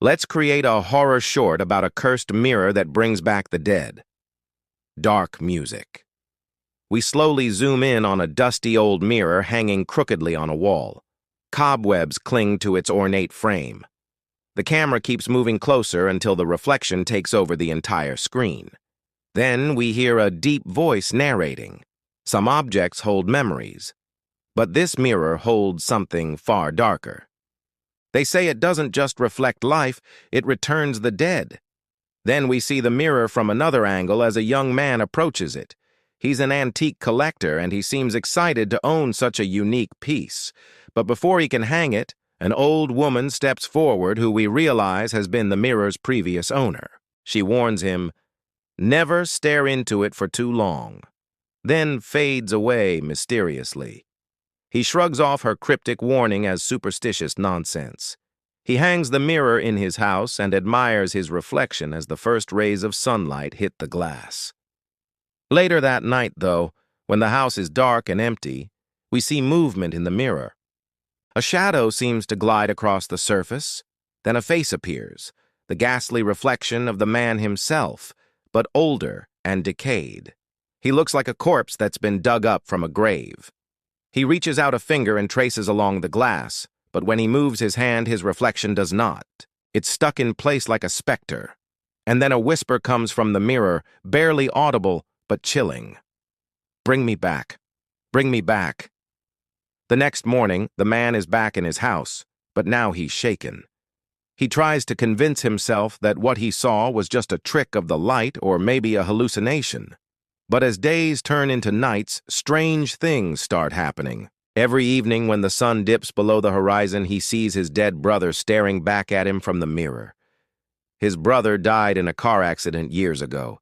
Let's create a horror short about a cursed mirror that brings back the dead. Dark music. We slowly zoom in on a dusty old mirror hanging crookedly on a wall. Cobwebs cling to its ornate frame. The camera keeps moving closer until the reflection takes over the entire screen. Then we hear a deep voice narrating. Some objects hold memories, but this mirror holds something far darker. They say it doesn't just reflect life, it returns the dead. Then we see the mirror from another angle as a young man approaches it. He's an antique collector and he seems excited to own such a unique piece. But before he can hang it, an old woman steps forward who we realize has been the mirror's previous owner. She warns him, "Never stare into it for too long," then fades away mysteriously. He shrugs off her cryptic warning as superstitious nonsense. He hangs the mirror in his house and admires his reflection as the first rays of sunlight hit the glass. Later that night, though, when the house is dark and empty, we see movement in the mirror. A shadow seems to glide across the surface, then a face appears, the ghastly reflection of the man himself, but older and decayed. He looks like a corpse that's been dug up from a grave. He reaches out a finger and traces along the glass, but when he moves his hand, his reflection does not. It's stuck in place like a specter. And then a whisper comes from the mirror, barely audible, but chilling. "Bring me back. Bring me back." The next morning, the man is back in his house, but now he's shaken. He tries to convince himself that what he saw was just a trick of the light or maybe a hallucination. But as days turn into nights, strange things start happening. Every evening when the sun dips below the horizon, he sees his dead brother staring back at him from the mirror. His brother died in a car accident years ago.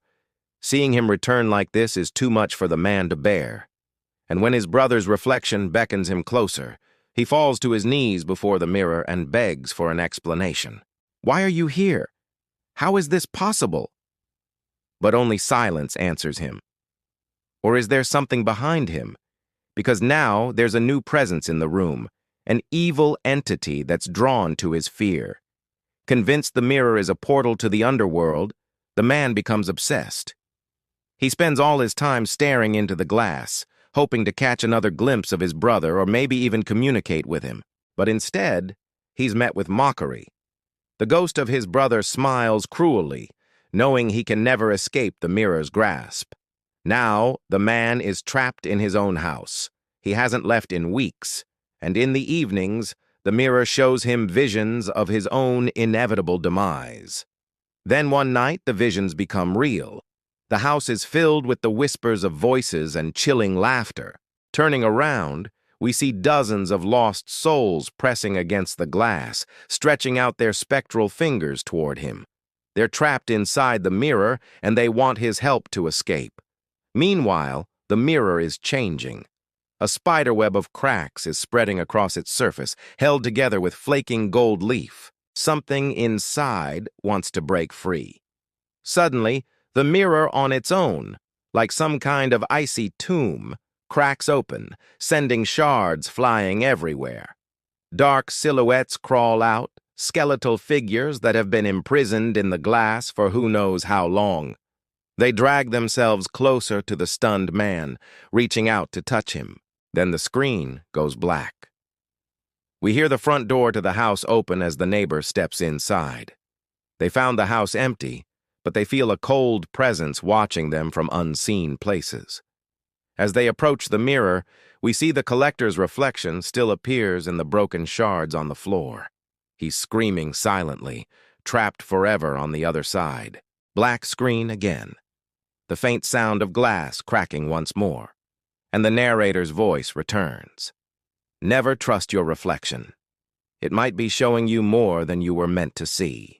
Seeing him return like this is too much for the man to bear. And when his brother's reflection beckons him closer, he falls to his knees before the mirror and begs for an explanation. "Why are you here? How is this possible?" But only silence answers him. Or is there something behind him? Because now there's a new presence in the room, an evil entity that's drawn to his fear. Convinced the mirror is a portal to the underworld, the man becomes obsessed. He spends all his time staring into the glass, hoping to catch another glimpse of his brother or maybe even communicate with him. But instead, he's met with mockery. The ghost of his brother smiles cruelly, knowing he can never escape the mirror's grasp. Now, the man is trapped in his own house. He hasn't left in weeks, and in the evenings, the mirror shows him visions of his own inevitable demise. Then one night, the visions become real. The house is filled with the whispers of voices and chilling laughter. Turning around, we see dozens of lost souls pressing against the glass, stretching out their spectral fingers toward him. They're trapped inside the mirror, and they want his help to escape. Meanwhile, the mirror is changing. A spiderweb of cracks is spreading across its surface, held together with flaking gold leaf. Something inside wants to break free. Suddenly, the mirror on its own, like some kind of icy tomb, cracks open, sending shards flying everywhere. Dark silhouettes crawl out, skeletal figures that have been imprisoned in the glass for who knows how long. They drag themselves closer to the stunned man, reaching out to touch him. Then the screen goes black. We hear the front door to the house open as the neighbor steps inside. They found the house empty, but they feel a cold presence watching them from unseen places. As they approach the mirror, we see the collector's reflection still appears in the broken shards on the floor. He's screaming silently, trapped forever on the other side. Black screen again. The faint sound of glass cracking once more, and the narrator's voice returns. Never trust your reflection. It might be showing you more than you were meant to see.